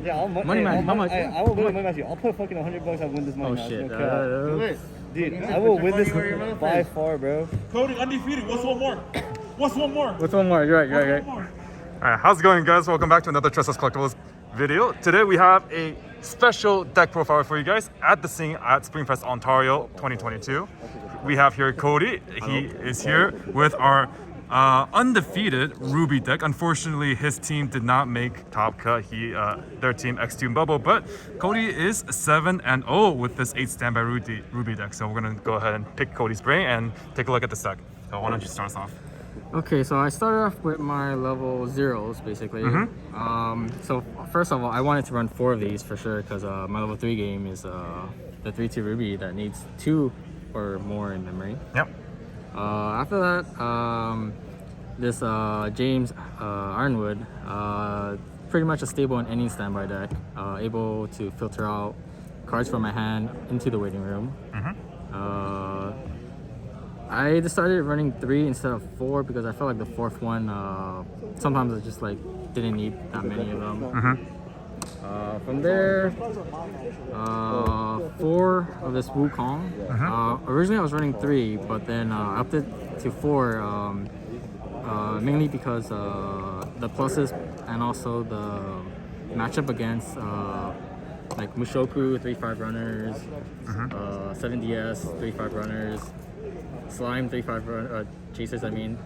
Yeah, I'll Money match. How much? I will win a money match. I'll put fucking $100. I'll win this money Oh match. shit. No cap. Dude, I will win this by far, bro. Cody, undefeated. What's one more? What's one more? What's one more? You're right. Alright, how's it going, guys? Welcome back to another Tressa's Collectibles video. Today we have a special deck profile for you guys at the scene at Springfest Ontario 2022. We have here Cody. He is here with our undefeated Ruby deck. Unfortunately, his team did not make top cut. Their team X2 Bubble, but Cody is 7-0 with this 8 Standby Ruby deck. So we're gonna go ahead and pick Cody's brain and take a look at this deck. So why don't you start us off? Okay, so I started off with my level 0s basically. So first of all, I wanted to run 4 of these for sure because my level 3 game is the 3-2 Ruby that needs 2 or more in memory. Yep. After that, this James Ironwood, pretty much a stable in any standby deck, able to filter out cards from my hand into the waiting room. I decided running 3 instead of 4 because I felt like the 4th one, sometimes I just like didn't need that many of them. From there, 4 of this Wukong. Originally I was running 3, but then I upped it to 4, mainly because the pluses and also the matchup against like Mushoku 3-5 runners, 7DS 3-5 runners, Slime 3-5 chasers. I mean.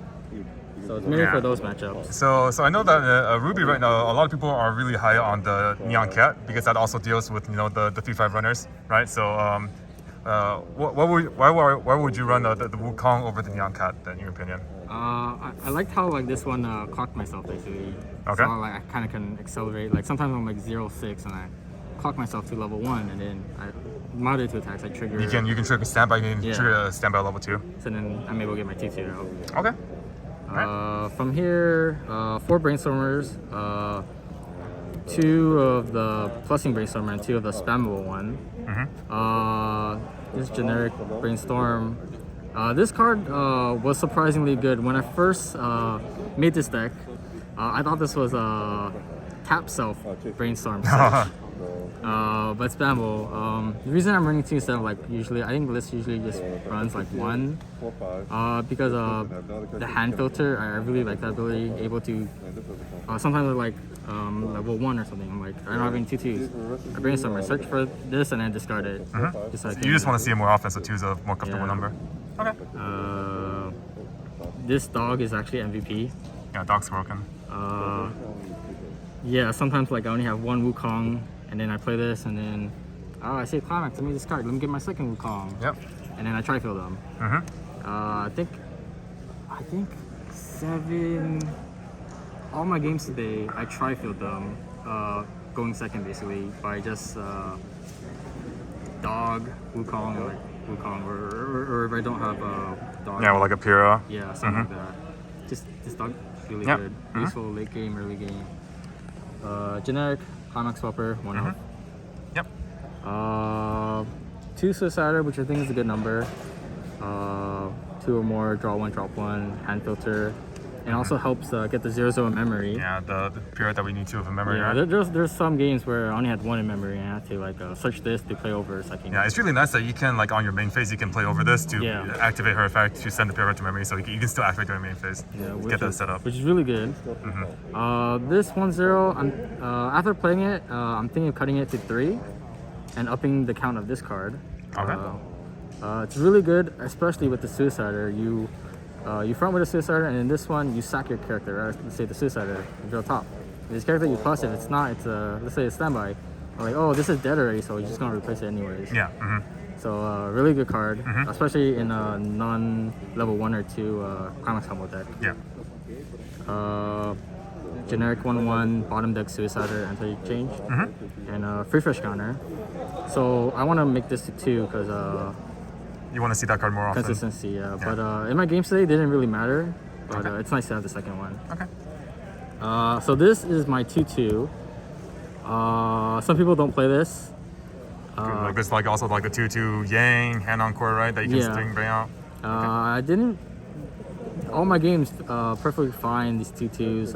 So it's mainly for those matchups. So I know that Ruby right now, a lot of people are really high on the Neon Cat because that also deals with the 3-5 runners, right? So why would you run the Wukong over the Neon Cat then, in your opinion? I liked how like this one clocked myself basically. Okay. So like I kind of can accelerate. Like sometimes I'm like 0-6 and I clock myself to level 1 and then I moderate to attacks. I trigger. You can trigger standby. You can trigger standby level 2. So then I'm able to get my 2-2 out. Okay. From here, 4 brainstormers, 2 of the plussing brainstormer and 2 of the spammable one. This generic brainstorm. This card was surprisingly good. When I first made this deck, I thought this was a tap self brainstorm set. But spammable. The reason I'm running 2 instead of like usually, I think the list usually just runs like 1 because the hand filter, I really like that ability, able to sometimes like level 1 or something, I'm like, I don't have any 2-2s. I brainstorm, I search for this and then discard it. Just so you just want to see a more offensive 2 is a more comfortable number. Okay. This dog is actually MVP. Yeah, dog's broken. Yeah, sometimes like I only have 1 Wukong and then I play this and then I say climax, let me discard, let me get my second Wukong. Yep. And then I try fill them. I think 7, all my games today I try filled them, going second basically by just dog, Wukong, or if I don't have a dog. Yeah, well, like a Pyrrha. Yeah, something like that. Just this dog really good. Useful late game, early game. Generic climax swapper, 1 off. Yep. 2 Suicider, which I think is a good number. 2 or more, draw 1, drop 1, hand filter. And also helps get the 0-0 in memory. Yeah, the period that we need 2 of in memory. Yeah, right? there's some games where I only had 1 in memory and I had to like search this to play over so I can. Yeah, it's really nice that you can like on your main phase you can play over this to activate her effect to send the period to memory, so you can still activate your main phase. Yeah, get that set up. Which is really good. This 1-0, I'm after playing it, I'm thinking of cutting it to 3 and upping the count of this card. Okay. It's really good, especially with the Suicider. You front with a Suicider, and in this one, you sack your character, right? Let's say the Suicider, you go top. This character you plus, if it's not, it's let's say it's standby. I'm like, oh, this is dead already, so you're just gonna replace it anyways. Yeah. So, really good card, especially in a non-level 1 or 2 climax combo deck. Yeah. Generic 1/1, bottom deck Suicider, anti-change, and free fresh counter. So, I want to make this to 2 because you want to see that card more often. Consistency, yeah. But in my games today, it didn't really matter. But it's nice to have the second one. Okay. So this is my 2-2. Some people don't play this. Like this, like also like a 2-2 Yang hand on core, right? That you can bring out. I didn't. All my games perfectly fine. These 2-2s.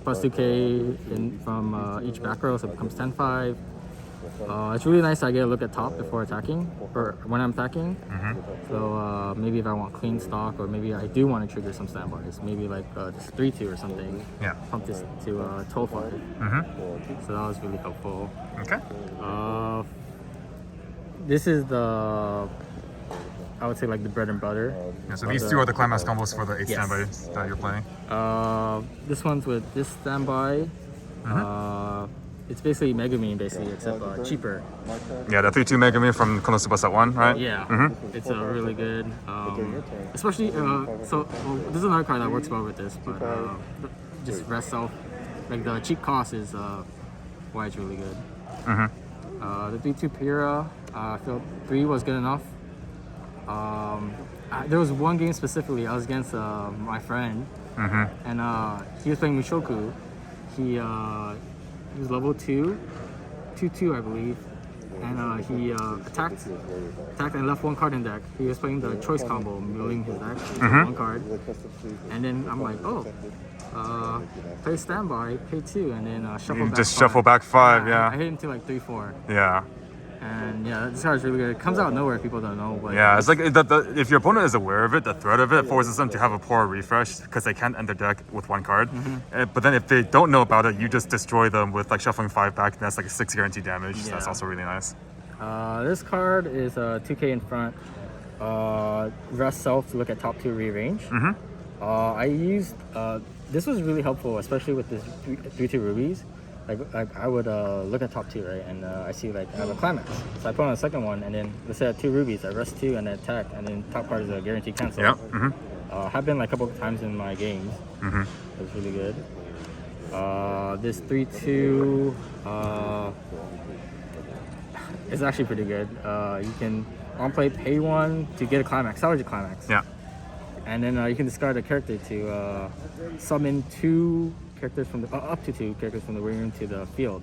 plus 2k from each back row, so it becomes 10-5. It's really nice I get a look at top before attacking, or when I'm attacking. So maybe if I want clean stock, or maybe I do want to trigger some standbys, maybe like just 3-2 or something. Yeah. Pump this to 12-5. So that was really helpful. Okay. This is the, I would say like the bread and butter. Yeah, so these two are the climax combos for the 8 standbys that you're playing. This one's with this standby. It's basically Megumin basically, except cheaper. Yeah, the 3-2 Megami from Konosuba set 1, right? Yeah, it's really good. Especially, so well, this is another card that works well with this, but just rest self, like the cheap cost is why it's really good. The 3-2 Pira, I feel 3 was good enough. There was one game specifically, I was against my friend, and he was playing Mushoku. He was level 2, 2-2 I believe, and he attacked and left one card in deck. He was playing the choice combo, milling his deck, one card, and then I'm like, play standby, pay 2, and then shuffle back. Just shuffle back 5, yeah. I hit him to like 3-4. Yeah. And yeah, this card's really good. It comes out of nowhere, people don't know. But Yeah, it's like if your opponent is aware of it, the threat of it forces them to have a poor refresh because they can't end their deck with one card. But then if they don't know about it, you just destroy them with like shuffling 5 back, and that's like a 6 guaranteed damage. So that's also really nice. This card is 2k in front. Rest self to look at top 2 rearrange. I used this was really helpful, especially with this 3-2 rubies. Like I would look at top 2, right, and I see like I have a climax, so I put on the second one, and then let's say I have 2 rubies, I rest 2 and then attack, and then top card is a guaranteed cancel. Yeah. Happened like a couple of times in my games. It was really good. This 3-2 is actually pretty good. You can on play pay 1 to get a climax, salvage a climax. Yeah. And then you can discard a character to summon 2 characters from the up to 2 characters from the waiting room to the field.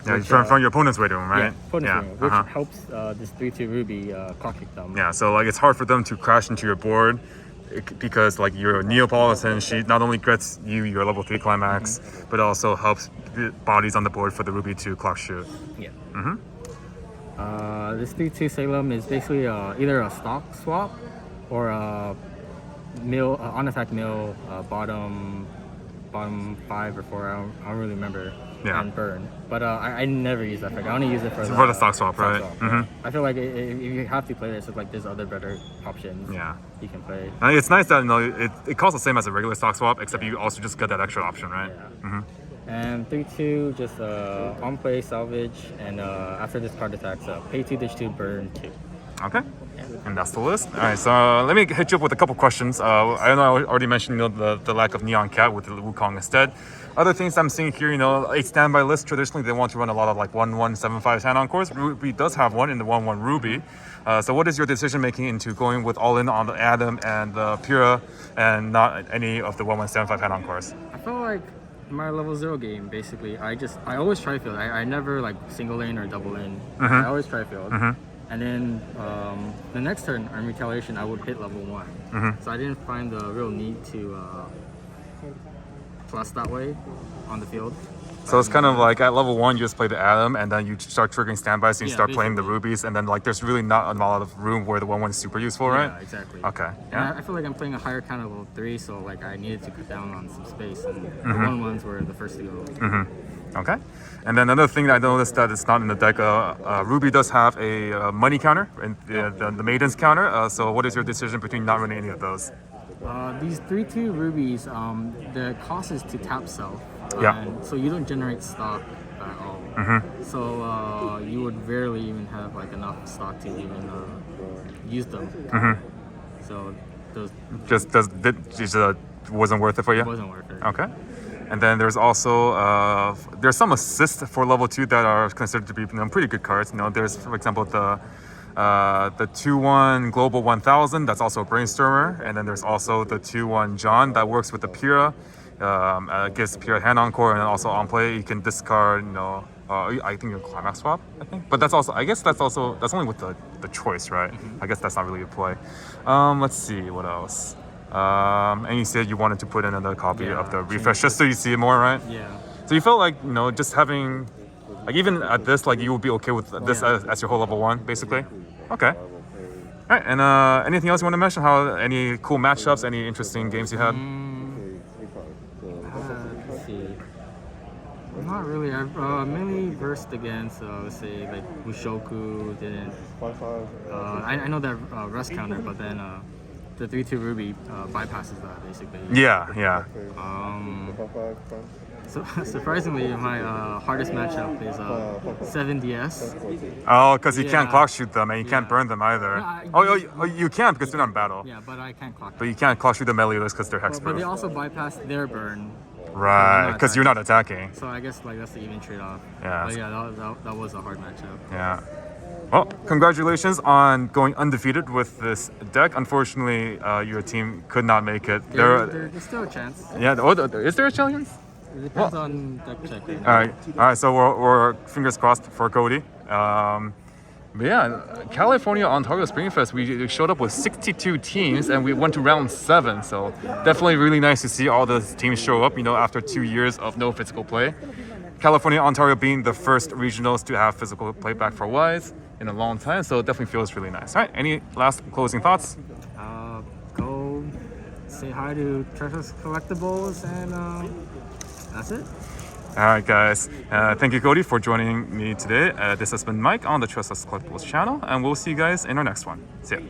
Yeah, which, from your opponent's waiting room, right? Yeah, opponent's waiting room, which helps this 3-2 ruby clock kick them. Yeah, so like it's hard for them to crash into your board because like your Neapolitan, she not only gets you your level 3 climax, but also helps bodies on the board for the ruby to clock shoot. Yeah. This 3-2 Salem is basically either a stock swap or a mill, on attack mill, bottom 5 or 4. I don't really remember. Yeah. And burn, but I never use that effect. I only use it for the stock swap, right? I feel like if you have to play this, it's like there's other better options. Yeah. You can play. And it's nice that it costs the same as a regular stock swap, except you also just get that extra option, right? Yeah. And 3-2 just on play salvage, and after this card attacks, pay 2, ditch 2, burn 2. Okay. And that's the list. All right, so let me hit you up with a couple questions. I know I already mentioned the lack of Neon Cat with the Wukong instead. Other things I'm seeing here, 8 standby lists, traditionally they want to run a lot of like 1-1-7-5 hand encores. Ruby does have one in the 1-1 Ruby. So what is your decision making into going with all in on the Adam and the Pura and not any of the 1-1-7-5 hand encores? I feel like my level 0 game, basically, I always try field. I never like single lane or double lane. I always try field. And then the next turn on retaliation, I would hit level 1. So I didn't find the real need to plus that way on the field. So it's kind of like at level 1, you just play the Adam, and then you start triggering standbys, and you start playing the rubies, and then like there's really not a lot of room where the 1-1 is super useful, right? Yeah, exactly. Okay. Yeah. I feel like I'm playing a higher count of level 3, so like I needed to cut down on some space, and the 1-1s were the first to go. Okay. And then another thing that I noticed that it's not in the deck, Ruby does have a money counter and the Maiden's counter. So what is your decision between not running any of those? These 3-2 rubies, the cost is to tap sell. And so you don't generate stock at all. So you would rarely even have like enough stock to even use them. So those just wasn't worth it for you? It wasn't worth it. Okay. And then there's also there's some assists for level 2 that are considered to be pretty good cards. There's for example the 2-1 Global 1000, that's also a Brainstormer, and then there's also the 2-1 John that works with the Pura. Gives Pura hand encore, and then also on play you can discard I think your climax swap, I think, but that's only with the choice, right? I guess that's not really a play. Let's see what else. And you said you wanted to put in another copy Yeah, of the refresh just so you see it more, right? Yeah. So you felt like, you know, just having, like even at this, like you would be okay with this Yeah. as your whole level 1, basically? Okay. All right, and anything else you want to mention? Any cool matchups, any interesting games you had? Let's see. Not really. I've mainly versed against, let's say, like Mushoku didn't. I know that rest counter, but then the 3-2 Ruby bypasses that basically. Yeah. So surprisingly, my hardest matchup is 7DS. Oh, because you can't Yeah. clock shoot them and you can't Yeah. burn them either. No, You can because they're not in battle. Yeah, but I can't clock. But you can't clock shoot the melee because they're But they hexproof. also bypass their burn. Right, because you're not attacking. So I guess like that's the even trade-off. Yeah. But yeah, that was a hard matchup. Yeah. Well, congratulations on going undefeated with this deck. Unfortunately, your team could not make it. There's still a chance. Yeah. Is there a chance? It depends on deck check. All right. So we're fingers crossed for Cody. But yeah, California Ontario Spring Fest, we showed up with 62 teams and we went to round 7. So definitely really nice to see all the teams show up, you know, after 2 years of no physical play. California, Ontario being the first regionals to have physical play back for Weiss in a long time. So it definitely feels really nice. All right, any last closing thoughts? Go say hi to Tressa's Collectibles and that's it. All right, guys. Thank you, Cody, for joining me today. This has been Mike on the Tressa's Collectibles channel, and we'll see you guys in our next one. See ya.